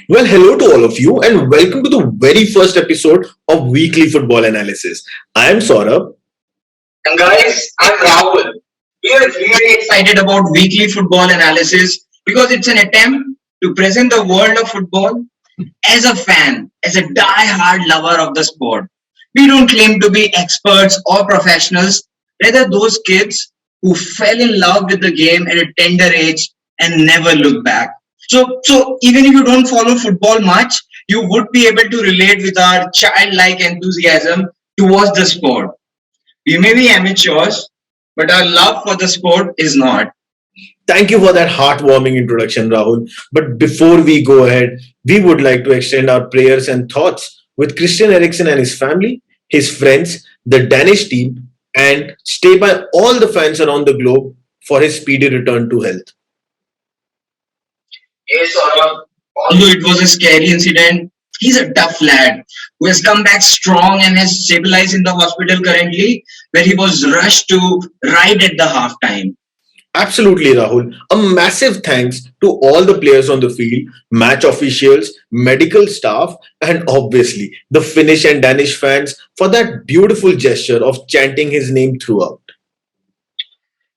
Well, hello to all of you, and welcome to the very first episode of Weekly Football Analysis. I am Saurabh. And guys, I'm Rahul. We are really excited about weekly football analysis because it's an attempt to present the world of football as a fan, as a die-hard lover of the sport. We don't claim to be experts or professionals, rather, those kids who fell in love with the game at a tender age and never look back. So even if you don't follow football much, you would be able to relate with our childlike enthusiasm towards the sport. We may be amateurs, but our love for the sport is not. Thank you for that heartwarming introduction, Rahul. But before we go ahead, we would like to extend our prayers and thoughts with Christian Eriksen and his family, his friends, the Danish team, and stay by all the fans around the globe for his speedy return to health. Yes, Saurabh. Although it was a scary incident, he's a tough lad who has come back strong and has stabilized in the hospital currently, where he was rushed to right at the halftime. Absolutely, Rahul. A massive thanks to all the players on the field, match officials, medical staff, and obviously the Finnish and Danish fans for that beautiful gesture of chanting his name throughout.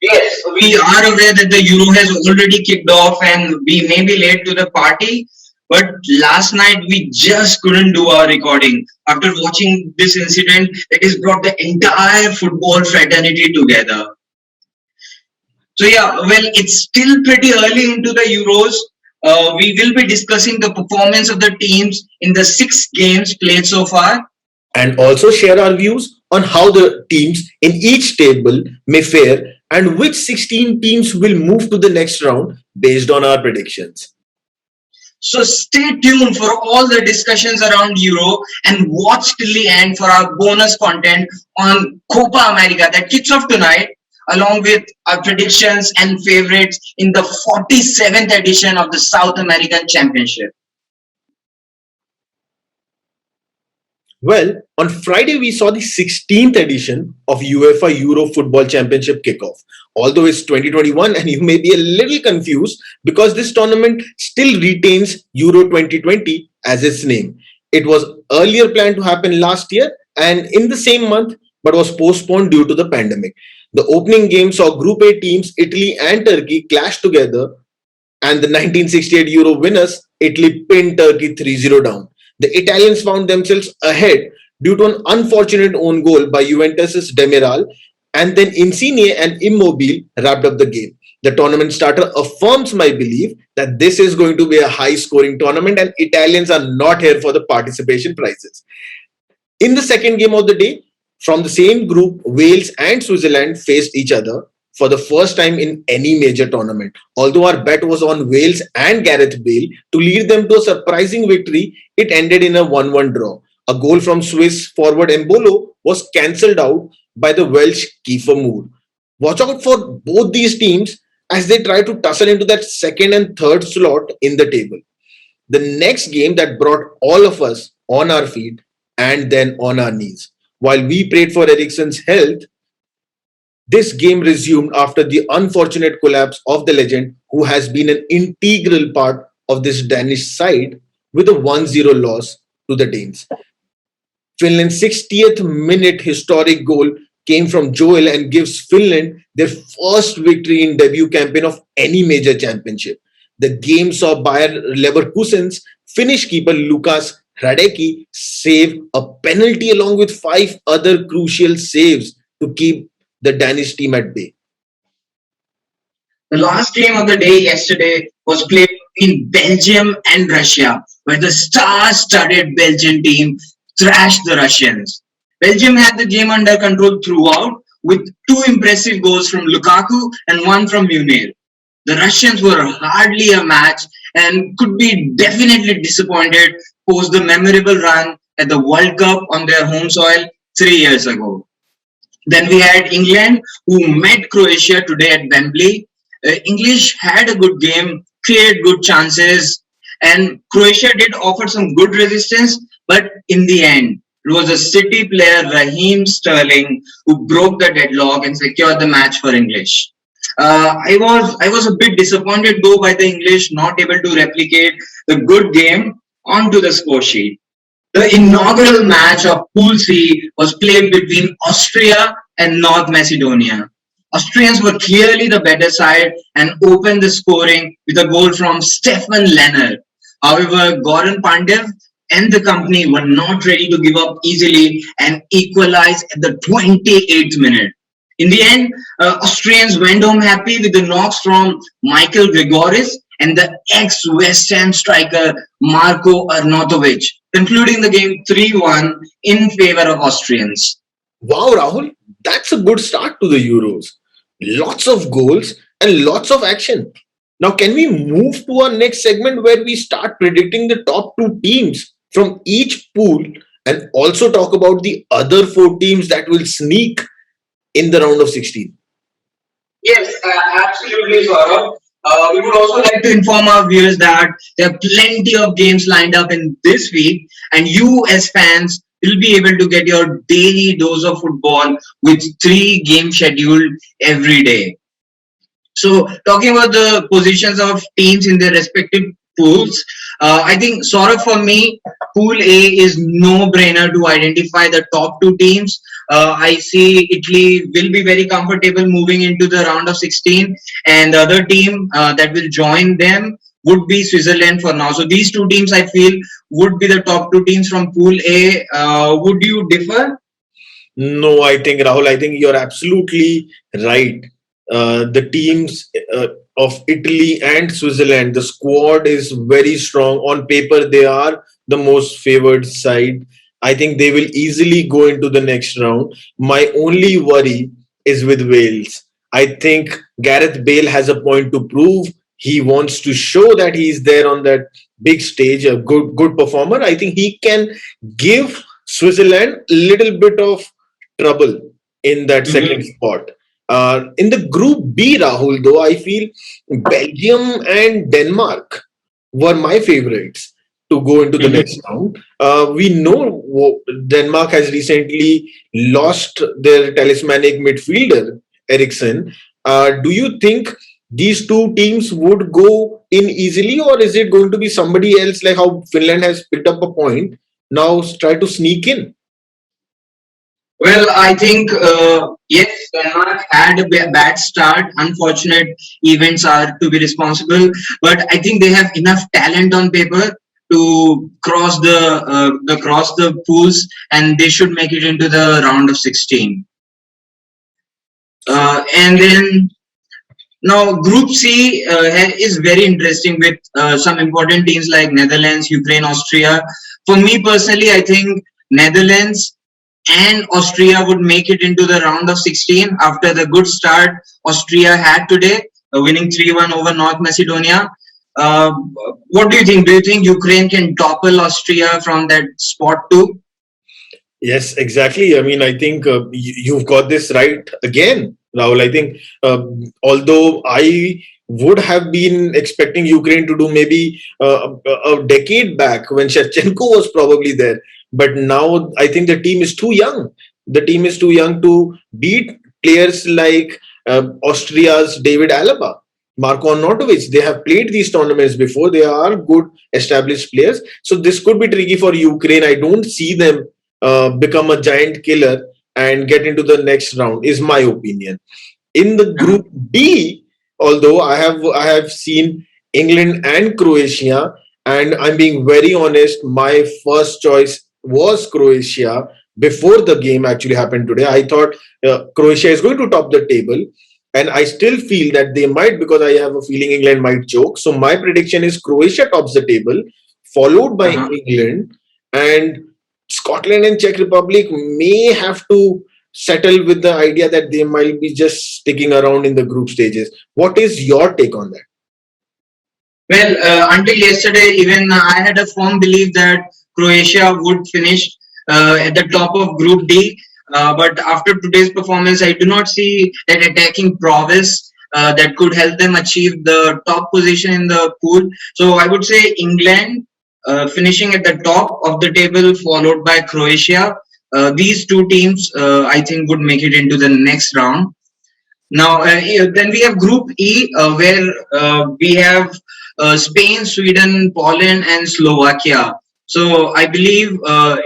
Yes, we are aware that the Euro has already kicked off and we may be late to the party. But last night we just couldn't do our recording. After watching this incident, it has brought the entire football fraternity together. So yeah, well, it's still pretty early into the Euros. We will be discussing the performance of the teams in the 6 games played so far. And also share our views on how the teams in each table may fare and which 16 teams will move to the next round based on our predictions. So stay tuned for all the discussions around Euro and watch till the end for our bonus content on Copa America that kicks off tonight, along with our predictions and favorites in the 47th edition of the South American Championship. Well, on Friday, we saw the 16th edition of UEFA Euro Football Championship kickoff. Although it's 2021, and you may be a little confused because this tournament still retains Euro 2020 as its name. It was earlier planned to happen last year and in the same month, but was postponed due to the pandemic. The opening game saw Group A teams Italy and Turkey clash together, and the 1968 Euro winners, Italy pinned Turkey 3-0 down. The Italians found themselves ahead due to an unfortunate own goal by Juventus's Demiral, and then Insigne and Immobile wrapped up the game. The tournament starter affirms my belief that this is going to be a high scoring tournament and Italians are not here for the participation prizes. In the second game of the day, from the same group, Wales and Switzerland faced each other for the first time in any major tournament. Although our bet was on Wales and Gareth Bale to lead them to a surprising victory, it ended in a 1-1 draw. A goal from Swiss forward Embolo was cancelled out by the Welsh Kiefer Moore. Watch out for both these teams as they try to tussle into that second and third slot in the table. The next game that brought all of us on our feet and then on our knees. While we prayed for Eriksen's health, this game resumed after the unfortunate collapse of the legend who has been an integral part of this Danish side with a 1-0 loss to the Danes. Finland's 60th minute historic goal came from Joel and gives Finland their first victory in debut campaign of any major championship. The game saw Bayer Leverkusen's Finnish keeper Lukas Hradecki save a penalty along with 5 other crucial saves to keep the Danish team at bay. The last game of the day yesterday was played between Belgium and Russia, where the star-studded Belgian team thrashed the Russians. Belgium had the game under control throughout, with 2 impressive goals from Lukaku and one from Munir. The Russians were hardly a match and could be definitely disappointed post the memorable run at the World Cup on their home soil 3 years ago. Then we had England, who met Croatia today at Wembley. English had a good game, created good chances, and Croatia did offer some good resistance. But in the end, it was a City player, Raheem Sterling, who broke the deadlock and secured the match for English. I was a bit disappointed though by the English not able to replicate the good game onto the score sheet. The inaugural match of Pool C was played between Austria and North Macedonia. Austrians were clearly the better side and opened the scoring with a goal from Stefan Leonard. However, Goran Pandev and the company were not ready to give up easily and equalized at the 28th minute. In the end, Austrians went home happy with the knocks from Michael Gregoris and the ex-West Ham striker Marko Arnautovic, concluding the game 3-1 in favor of Austrians. Wow, Rahul, that's a good start to the Euros. Lots of goals and lots of action. Now, can we move to our next segment where we start predicting the top two teams from each pool and also talk about the other four teams that will sneak in the round of 16? Yes, absolutely, Saurabh. We would also like to inform our viewers that there are plenty of games lined up in this week, and you, as fans, will be able to get your daily dose of football with three games scheduled every day. So, talking about the positions of teams in their respective pools, I think sort of for me, Pool A is no brainer to identify the top two teams. I see Italy will be very comfortable moving into the round of 16, and the other team that will join them would be Switzerland for now. So, these two teams I feel would be the top two teams from Pool A. Would you differ? No, I think, Rahul, I think you're absolutely right. The teams of Italy and Switzerland, the squad is very strong. On paper, they are the most favored side. I think they will easily go into the next round. My only worry is with Wales. I think Gareth Bale has a point to prove. He wants to show that he's there on that big stage, a good performer. I think he can give Switzerland a little bit of trouble in that second spot. In the group B, Rahul, though, I feel Belgium and Denmark were my favorites to go into the next round. We know Denmark has recently lost their talismanic midfielder, Eriksson. Do you think these two teams would go in easily, or is it going to be somebody else like how Finland has picked up a point? Now try to sneak in. Well, I think yes, Denmark had a bad start. Unfortunate events are to be responsible, but I think they have enough talent on paper to cross the pools, and they should make it into the round of 16. And then now, Group C is very interesting with some important teams like Netherlands, Ukraine, Austria. For me personally, I think Netherlands and Austria would make it into the round of 16 after the good start Austria had today, winning 3-1 over North Macedonia. Uh, what do you think? Do you think Ukraine can topple Austria from that spot too? Yes, exactly. I mean, I think you've got this right again, Rahul. I think although I would have been expecting Ukraine to do maybe a decade back when Shevchenko was probably there, but now I think the team is too young. The team is too young to beat players like Austria's David Alaba, Marko Arnautovic. They have played these tournaments before. They are good established players. So this could be tricky for Ukraine. I don't see them become a giant killer and get into the next round, is my opinion. In the group D, although I have seen England and Croatia, and I'm being very honest, my first choice was Croatia before the game actually happened today. I thought Croatia is going to top the table, and I still feel that they might, because I have a feeling England might choke. So my prediction is Croatia tops the table, followed by Uh-huh. England, and Scotland and Czech Republic may have to settle with the idea that they might be just sticking around in the group stages. What is your take on that? Well, until yesterday, even I had a firm belief that Croatia would finish at the top of Group D. But after today's performance, I do not see that attacking prowess that could help them achieve the top position in the pool. So I would say England finishing at the top of the table, followed by Croatia. These two teams, I think, would make it into the next round. Now, then we have Group E, where we have Spain, Sweden, Poland, and Slovakia. So I believe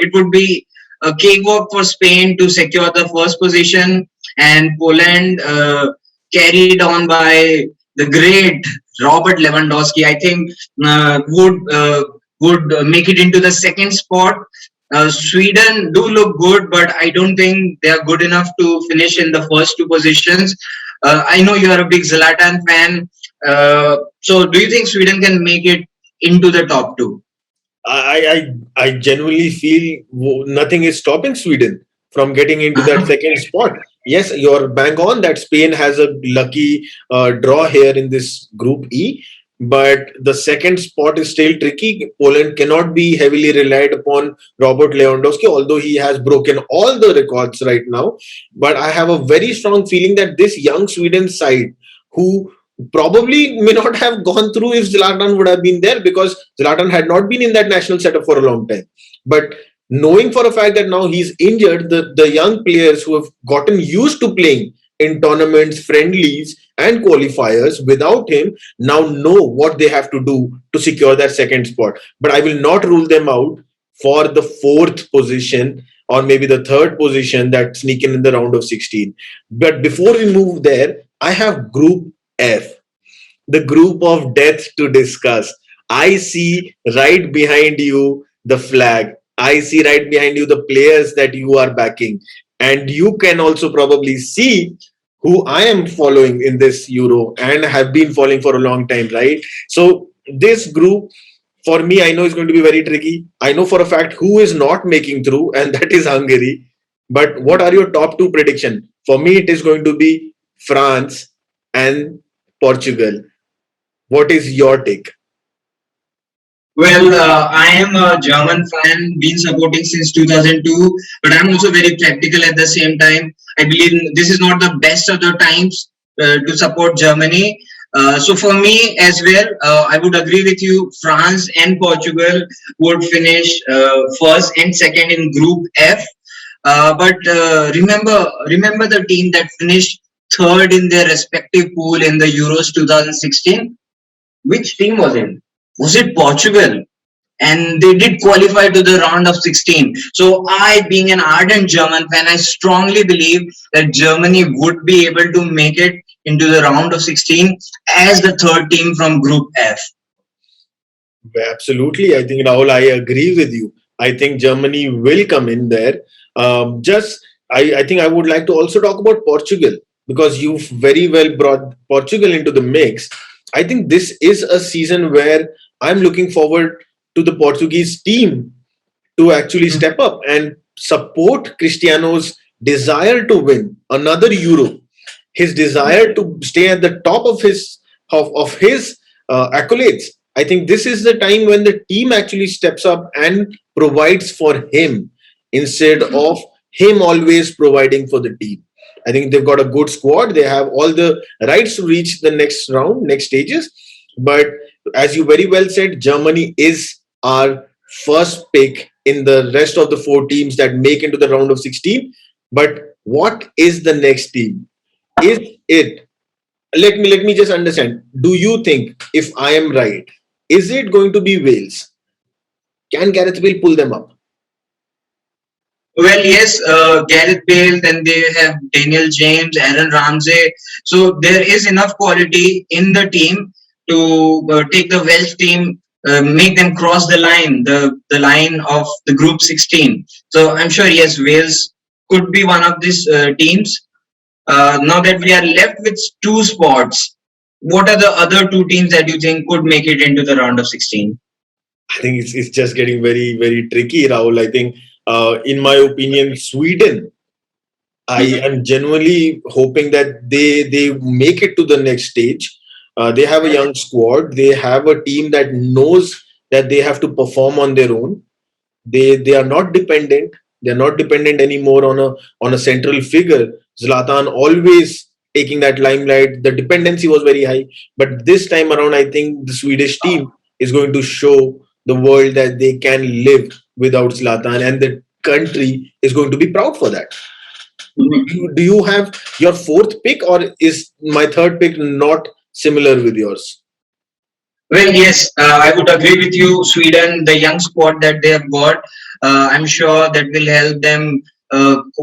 it would be a cakewalk for Spain to secure the first position, and Poland, carried on by the great Robert Lewandowski, I think would make it into the second spot. Sweden do look good, but I don't think they are good enough to finish in the first two positions. I know you are a big Zlatan fan. So, do you think Sweden can make it into the top two? I genuinely feel nothing is stopping Sweden from getting into that Uh-huh. second spot. Yes, you're bang on that Spain has a lucky draw here in this Group E, but the second spot is still tricky. Poland cannot be heavily relied upon Robert Lewandowski, although he has broken all the records right now. But I have a very strong feeling that this young Sweden side, who probably may not have gone through if Zlatan would have been there, because Zlatan had not been in that national setup for a long time. But knowing for a fact that now he's injured, the young players who have gotten used to playing in tournaments, friendlies, and qualifiers without him now know what they have to do to secure that second spot. But I will not rule them out for the fourth position or maybe the third position that sneak in the round of 16. But before we move there, I have Group F, the group of death to discuss. I see right behind you the flag. I see right behind you the players that you are backing. And you can also probably see who I am following in this Euro and have been following for a long time, right? So, this group for me, I know is going to be very tricky. I know for a fact who is not making through, and that is Hungary. But what are your top two prediction? For me, it is going to be France and Portugal. What is your take? Well, I am a German fan, been supporting since 2002, but I'm also very practical at the same time. I believe this is not the best of the times to support Germany. So for me as well, I would agree with you. France and Portugal would finish first and second in Group F. But remember the team that finished third in their respective pool in the Euros 2016. Which team was it? Was it Portugal? And they did qualify to the round of 16. So I, being an ardent German fan, I strongly believe that Germany would be able to make it into the round of 16 as the third team from Group F. Absolutely. I think, Rahul, I agree with you. I think Germany will come in there. I think I would like to also talk about Portugal because you've very well brought Portugal into the mix. I think this is a season where I'm looking forward to the Portuguese team to actually step up and support Cristiano's desire to win another Euro, his desire to stay at the top of his accolades. I think this is the time when the team actually steps up and provides for him instead of him always providing for the team. I think they've got a good squad. They have all the rights to reach the next round, next stages. But as you very well said, Germany is our first pick in the rest of the four teams that make into the round of 16. But what is the next team? Is it, let me just understand. Do you think, if I am right, is it going to be Wales? Can Gareth Bale pull them up? Well, yes, Gareth Bale, then they have Daniel James, Aaron Ramsey. So there is enough quality in the team to take the Welsh team, make them cross the line of the Group 16. So I'm sure, yes, Wales could be one of these teams. Now that we are left with two spots, what are the other two teams that you think could make it into the round of 16? I think it's just getting very, very tricky, Rahul. I think, in my opinion, Sweden, I am genuinely hoping that they make it to the next stage. They have a young squad. They have a team that knows that they have to perform on their own. They are not dependent. They're not dependent anymore on a central figure. Zlatan always taking that limelight. The dependency was very high, but this time around, I think the Swedish team is going to show the world that they can live without Zlatan, and the country is going to be proud for that. Do you have your fourth pick, or is my third pick not similar with yours? Well, yes, I would agree with you. Sweden, the young squad that they have got, I'm sure that will help them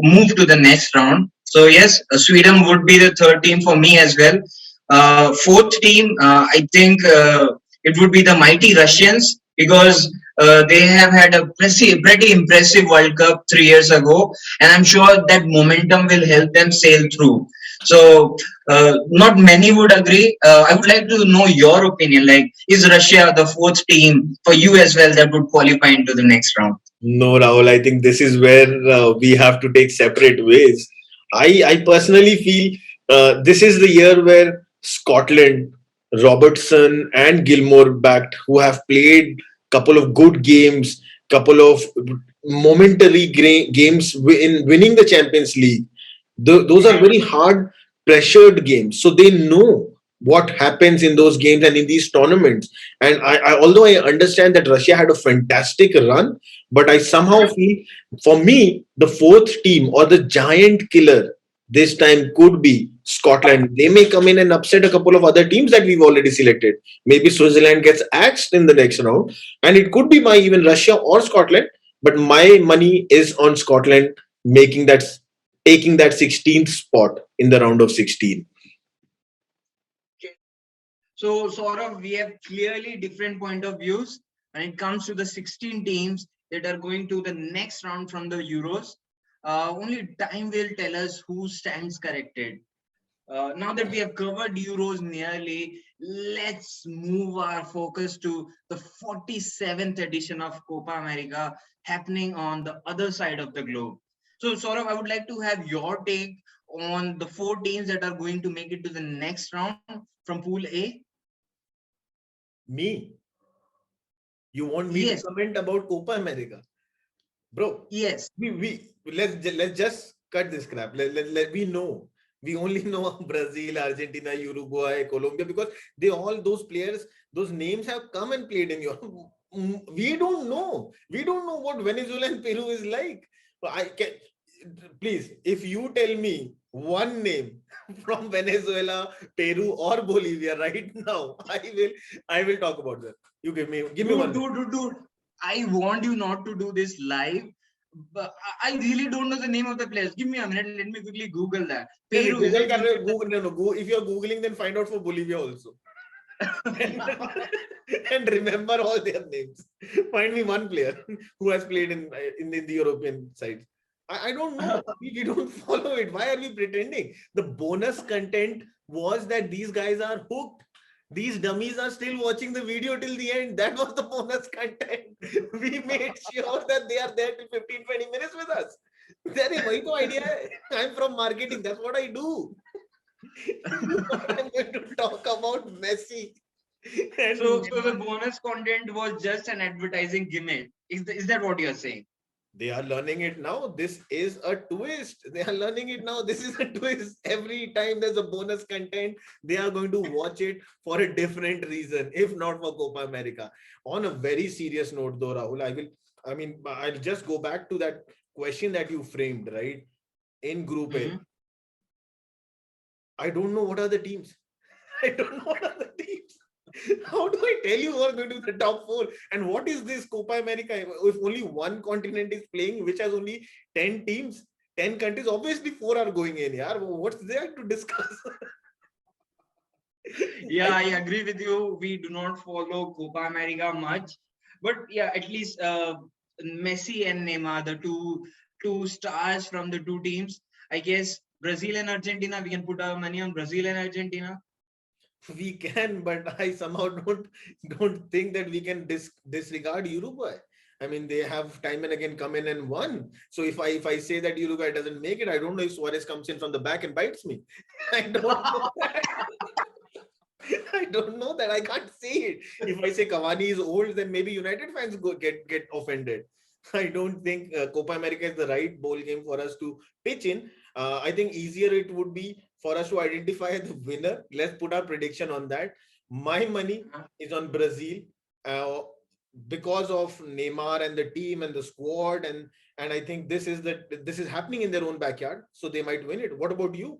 move to the next round. So, yes, Sweden would be the third team for me as well. Fourth team, I think it would be the mighty Russians because they have had a pretty impressive World Cup 3 years ago, and I'm sure that momentum will help them sail through. So, not many would agree. I would like to know your opinion. Like, is Russia the fourth team for you as well that would qualify into the next round? No, Rahul, I think this is where we have to take separate ways. I personally feel this is the year where Scotland, Robertson, and Gilmore backed, who have played couple of good games, couple of momentary games in winning the Champions League. Those are very hard pressured games, so they know what happens in those games and in these tournaments. And although I understand that Russia had a fantastic run, but I somehow feel, for me, the fourth team or the giant killer this time could be Scotland. They may come in and upset a couple of other teams that we've already selected. Maybe Switzerland gets axed in the next round, and it could be by even Russia or Scotland. But my money is on Scotland making that, taking that 16th spot in the round of 16. So, Saurav, we have clearly different point of views when it comes to the 16 teams that are going to the next round from the Euros. Only time will tell us who stands corrected. Now that we have covered Euros nearly, let's move our focus to the 47th edition of Copa America happening on the other side of the globe. So, Saurav, I would like to have your take on the four teams that are going to make it to the next round from Pool A. Me? You want me to Yes, comment about Copa America? Bro, yes. let's just cut this crap. We know. We only know Brazil, Argentina, Uruguay, Colombia, because they all, those players, those names have come and played in Europe. We don't know. We don't know what Venezuela and Peru is like. I can, please, if you tell me one name from Venezuela, Peru, or Bolivia right now, I will talk about that. You give me one name. Dude. I want you not to do this live. But I really don't know the name of the players. Give me a minute. Let me quickly Google that. No, no, Peru, is Google it? कर You रहे हो, said Google, no, no, go, if you're Googling, then find out for Bolivia also. And, that. and remember all their names. Find me one player who has played in the European side. I don't know. We don't follow it. Why are we pretending? The bonus content was that these guys are hooked. These dummies are still watching the video till the end. That was the bonus content. We made sure that they are there till 15-20 minutes with us. अरे वही तो idea है. I'm from marketing. That's what I do. You thought I'm going to talk about Messi and So the Neymar. bonus content was just an advertising gimmick. Is that what you're saying? They are learning it now. This is a twist. They are learning it now. This is a twist. Every time there's a bonus content, they are going to watch it for a different reason, if not for Copa America. On a very serious note, though, Rahul, I'll just go back to that question that you framed, right? In Group A, Mhm. I don't know what are the teams. I don't know what are the teams. How do I tell you who are going to be the top four? And what is this Copa America? If only one continent is playing, which has only 10 teams, 10 countries, obviously four are going in. Yeah, what's there to discuss? Yeah, I I agree with you. We do not follow Copa America much, but yeah, at least Messi and Neymar, the two stars from the two teams. I guess Brazil and Argentina. We can put our money on Brazil and Argentina. we can, but I somehow don't think that we can disregard Uruguay. I mean, they have time and again come in and won. So if I say that Uruguay doesn't make it, I don't know if Suarez comes in from the back and bites me. I don't know that. I don't know that. I can't say it. If I say Cavani is old, then maybe United fans get offended. I don't think Copa America is the right bowl game for us to pitch in. I think easier it would be for us to identify the winner. Let's put our prediction on that. My money is on Brazil. Uh, because of Neymar and the team and the squad, and I think this is happening in their own backyard, so they might win it. What about you?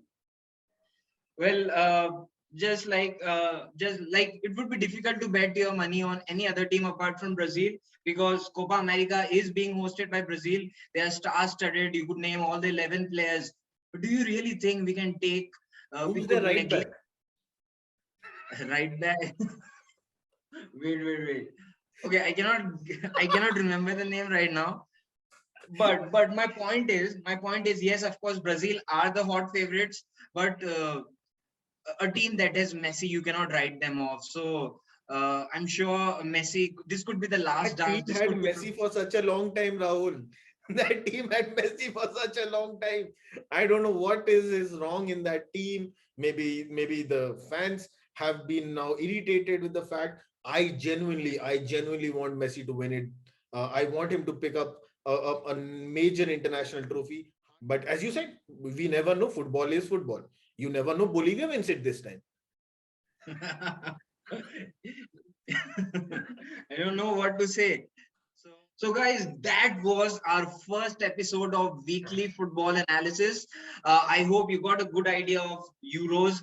Well, just like it would be difficult to bet your money on any other team apart from Brazil, because Copa America is being hosted by Brazil. They are star-studded. You could name all the 11 players. But do you really think we can take? We Who's their could right neglect back? right back. Wait. Okay, I cannot remember the name right now. But my point is yes, of course, Brazil are the hot favorites, but a team that has Messi, you cannot write them off. So I'm sure Messi. This could be the last That team dance. This had could be. Messi for such a long time, Rahul. That team had Messi for such a long time. I don't know what is wrong in that team. Maybe the fans have been now irritated with the fact. I genuinely want Messi to win it. I want him to pick up a major international trophy. But as you said, we never know. Football is football. You never know. Bolivia wins it this time. I don't know what to say. So, guys, that was our first episode of Weekly Football Analysis. I hope you got a good idea of Euros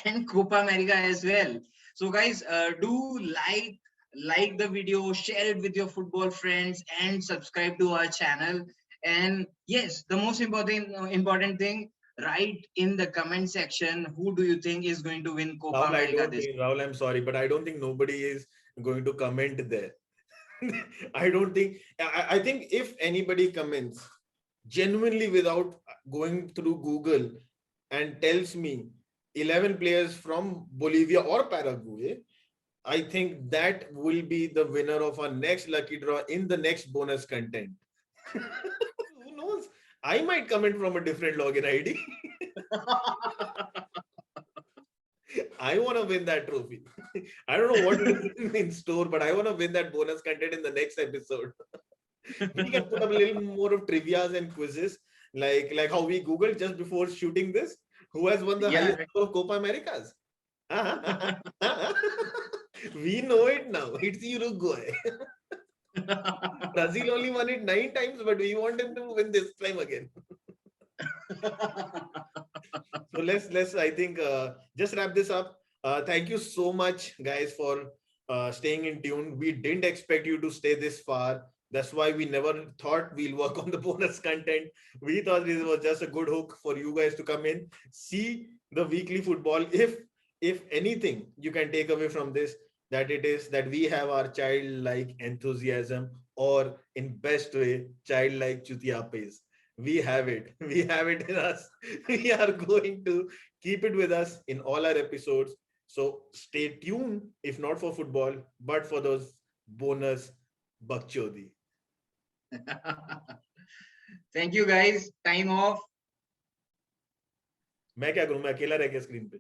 and Copa America as well. So, guys, do like the video, share it with your football friends, and subscribe to our channel. And yes, the most important thing, write in the comment section who do you think is going to win Copa America this. Rahul, I'm sorry, but I don't think nobody is going to comment there. I don't think. I think if anybody comments genuinely without going through Google and tells me 11 players from Bolivia or Paraguay, I think that will be the winner of our next lucky draw in the next bonus content. Who knows? I might comment from a different login ID. I want to win that trophy. I don't know what is in store, but I want to win that bonus content in the next episode. We can put up a little more of trivias and quizzes, like how we Googled just before shooting this. Who has won the highest Yeah. number of Copa Americas? We know it now. It's Uruguay. Brazil only won it 9 times, but we want him to win this time again. So let's I think just wrap this up. Thank you so much, guys, for staying in tune. We didn't expect you to stay this far. That's why we never thought we'll work on the bonus content. We thought this was just a good hook for you guys to come in, see the weekly football. If anything you can take away from this, that it is that we have our childlike enthusiasm, or in best way, childlike chutiapes. We have it. We have it in us. We are going to keep it with us in all our episodes. So stay tuned, if not for football, but for those bonus bakchodi. Thank you, guys. Time off. मैं क्या करूं, मैं अकेला रह गया screen पे.